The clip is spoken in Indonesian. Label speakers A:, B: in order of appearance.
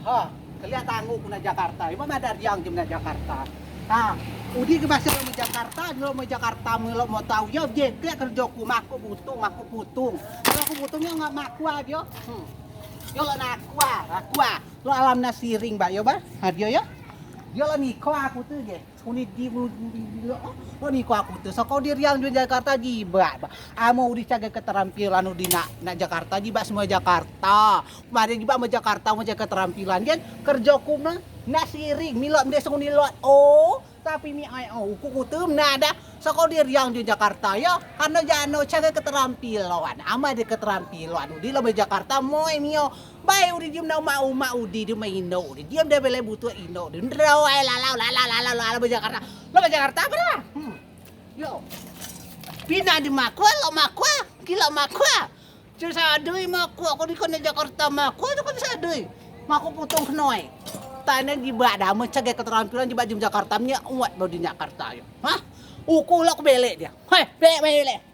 A: Ha, kelihatan aku na Jakarta. Iba madar yang jam na Jakarta. Ha, udi ke bahasa lo Jakarta, lo Jakarta lo mau tahu ya jete kerjaku maku putung. Kalau aku putungnya nggak maku aja. Yo lo nakua. Lo alam nasiring ba yo ba? Hadio ya. Yo lo niko aku tuh ge. Uni di lo niko aku tuh. So kau di yang di Jakarta jiba. Amo udi caga keterampilan udi na Jakarta jiba semua Jakarta. Kemarin jiba sama Jakarta mau jaga keterampilan kan kerjaku mah nasiring milot desa uni lot. Oh, tapi mi ai kuku tuh nada. So kau di yang di Jakarta ya. Karena jano caga keterampilan. Ama ada keterampilan udi lo di Jakarta moe mio. Bae udi diem na mau udi di maino udi diem da bele butuh ino udi ndraw ai la di Jakarta. Lo di Jakarta apa dah? Yo. Pina di makwa lo makwa. Kila makwa. Cuma sadui makwa ko di kono Jakarta makwa itu kan sadui. Maku putung knoy. Tanah di bada mencegah keterampilan di bajum Jakarta nya uat baru di Jakarta yo. Hah? Uku lo bele dia. Hei, bele.